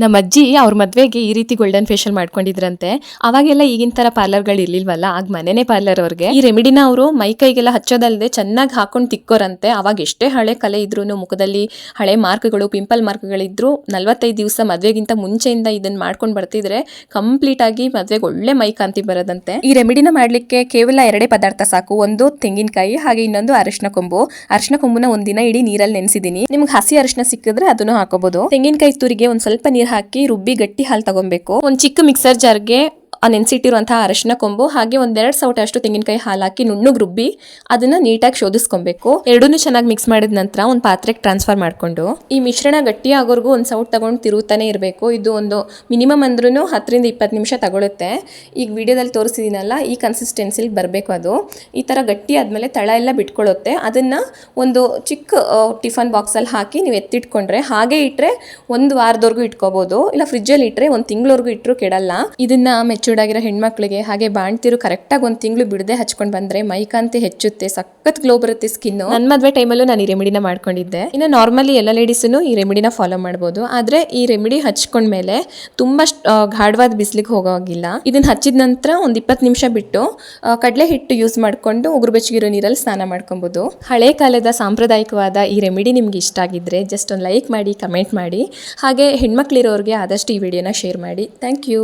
ನಮ್ಮ ಅಜ್ಜಿ ಅವ್ರ ಮದ್ವೆಗೆ ಈ ರೀತಿ ಗೋಲ್ಡನ್ ಫೇಶಿಯಲ್ ಮಾಡ್ಕೊಂಡಿದ್ರಂತೆ. ಅವಾಗೆಲ್ಲ ಈಗಿನ ತರ ಪಾರ್ಲರ್ಗಳು ಇರ್ಲಿಲ್ವಲ್ಲ, ಆಗ ಮನೆನೇ ಪಾರ್ಲರ್ ಅವ್ರಿಗೆ. ಈ ರೆಮಿಡಿನ ಅವರು ಮೈ ಕೈಗೆಲ್ಲ ಹಚ್ಚೋದಲ್ಲದೆ ಚೆನ್ನಾಗಿ ಹಾಕೊಂಡು ತಿಕ್ಕೋರಂತೆ. ಅವಾಗ ಎಷ್ಟೇ ಹಳೆ ಕಲೆ ಇದ್ರು ಮುಖದಲ್ಲಿ ಹಳೆ ಮಾರ್ಕ್ಗಳು, ಪಿಂಪಲ್ ಮಾರ್ಕ್ಗಳಿದ್ರು 45 ದಿವಸ ಮದ್ವೆಗಿಂತ ಮುಂಚೆಯಿಂದ ಇದನ್ನ ಮಾಡ್ಕೊಂಡು ಬರ್ತಿದ್ರೆ ಕಂಪ್ಲೀಟ್ ಆಗಿ ಮದ್ವೆಗೆ ಒಳ್ಳೆ ಮೈ ಕಾಂತಿ ಬರೋದಂತೆ. ಈ ರೆಮಿಡಿನ ಮಾಡ್ಲಿಕ್ಕೆ ಕೇವಲ 2 ಪದಾರ್ಥ ಸಾಕು. ಒಂದು ತೆಂಗಿನಕಾಯಿ, ಹಾಗೆ ಇನ್ನೊಂದು ಅರಿಶಿನ ಕೊಂಬು. ಅರಿಶಿನ ಕೊಂಬುನ ಒಂದಿನ ಇಡೀ ನೀರಲ್ಲಿ ನೆನೆಸಿದೀನಿ. ನಿಮ್ಗೆ ಹಸಿ ಅರಿಶಿನ ಸಿಕ್ಕಿದ್ರೆ ಅದನ್ನು ಹಾಕೋಬಹುದು. ತೆಂಗಿನಕಾಯಿ ತುರಿಗೆ ಒಂದ್ ಸ್ವಲ್ಪ ನೀರ್ ಹಾಕಿ ರುಬ್ಬಿ ಗಟ್ಟಿ ಹಾಲು ತಗೊಬೇಕು. ಒಂದ್ ಚಿಕ್ಕ ಮಿಕ್ಸರ್ ಜಾರ್ಗೆ ನೆನೆಸಿಟ್ಟಿರುವಂತಹ ಅರಿಶಿನ ಕೊಂಬು ಹಾಗೆ 1-2 ಸೌಟು ಅಷ್ಟು ತೆಂಗಿನಕಾಯಿ ಹಾಲು ಹಾಕಿ ನುಣ್ಣಗೆ ರುಬ್ಬಿ ಅದನ್ನ ನೀಟಾಗಿ ಶೋಧಿಸ್ಕೊಬೇಕು. ಎರಡನ್ನೂ ಚೆನ್ನಾಗಿ ಮಿಕ್ಸ್ ಮಾಡಿದ ನಂತರ ಒಂದು ಪಾತ್ರೆಗೆ ಟ್ರಾನ್ಸ್ಫರ್ ಮಾಡ್ಕೊಂಡು ಈ ಮಿಶ್ರಣ ಗಟ್ಟಿ ಆಗೋರ್ಗು ಒಂದು ಸೌಟ್ ತಗೊಂಡು ತಿರುಗುತ್ತಾನೆ ಇರಬೇಕು. ಇದು ಒಂದು ಮಿನಿಮಮ್ ಅಂದ್ರೂ 10-20 ನಿಮಿಷ ತಗೊಳುತ್ತೆ. ಈಗ ವಿಡಿಯೋದಲ್ಲಿ ತೋರಿಸಿದೀನಲ್ಲ, ಈ ಕನ್ಸಿಸ್ಟೆನ್ಸಿಲಿ ಬರಬೇಕು. ಅದು ಈ ತರ ಗಟ್ಟಿ ಆದ್ಮೇಲೆ ತಳ ಎಲ್ಲ ಬಿಟ್ಕೊಳ್ಳುತ್ತೆ. ಅದನ್ನ ಒಂದು ಚಿಕ್ಕ ಟಿಫನ್ ಬಾಕ್ಸಲ್ಲಿ ಹಾಕಿ ನೀವು ಎತ್ತಿಟ್ಕೊಂಡ್ರೆ, ಹಾಗೆ ಇಟ್ರೆ 1 ವಾರದವರೆಗೂ ಇಟ್ಕೋಬಹುದು. ಇಲ್ಲ ಫ್ರಿಜ್ಜಲ್ಲಿ ಇಟ್ರೆ 1 ತಿಂಗಳವರೆಗೂ ಇಟ್ಟರು ಕೆಡಲ್ಲ. ಇದನ್ನ ಮೆಚೂರ್ಡ್ ಆಗಿರೋ ಹೆಣ್ಮಕ್ಳಿಗೆ ಹಾಗೆ ಬಾಣ್ತಿರು ಕರೆಕ್ಟಾಗಿ 1 ತಿಂಗಳು ಬಿಡದೆ ಹಚ್ಕೊಂಡು ಬಂದ್ರೆ ಮೈಕಾಂತಿ ಹೆಚ್ಚುತ್ತೆ, ಸಖತ್ ಗ್ಲೋ ಬರುತ್ತೆ ಸ್ಕಿನ್. ನನ್ನ ಮದ್ವೆ ಟೈಮಲ್ಲೂ ನಾನು ಈ ರೆಮಿಡಿನ ಮಾಡ್ಕೊಂಡಿದ್ದೆ. ಇನ್ನು ನಾರ್ಮಲಿ ಎಲ್ಲ ಲೇಡೀಸನ್ನು ಈ ರೆಮಿಡಿನ ಫಾಲೋ ಮಾಡ್ಬೋದು. ಆದ್ರೆ ಈ ರೆಮಿಡಿ ಹಚ್ಕೊಂಡ್ಮೇಲೆ ತುಂಬಾ ಗಾಢವಾದ ಬಿಸಿಲಿಗೆ ಹೋಗೋಗಿಲ್ಲ. ಇದನ್ನ ಹಚ್ಚಿದ ನಂತರ ಒಂದು 20 ನಿಮಿಷ ಬಿಟ್ಟು ಕಡಲೆ ಹಿಟ್ಟು ಯೂಸ್ ಮಾಡ್ಕೊಂಡು ಉಗುರು ಬೆಚ್ಚಗಿರೋ ನೀರಲ್ಲಿ ಸ್ನಾನ ಮಾಡ್ಕೊಬಹುದು. ಹಳೆ ಕಾಲದ ಸಾಂಪ್ರದಾಯಿಕವಾದ ಈ ರೆಮಿಡಿ ನಿಮ್ಗೆ ಇಷ್ಟ ಆಗಿದ್ರೆ ಜಸ್ಟ್ ಒಂದು ಲೈಕ್ ಮಾಡಿ, ಕಮೆಂಟ್ ಮಾಡಿ. ಹಾಗೆ ಹೆಣ್ಮಕ್ಳಿರೋರಿಗೆ ಆದಷ್ಟು ಈ ವಿಡಿಯೋನ ಶೇರ್ ಮಾಡಿ. Thank you.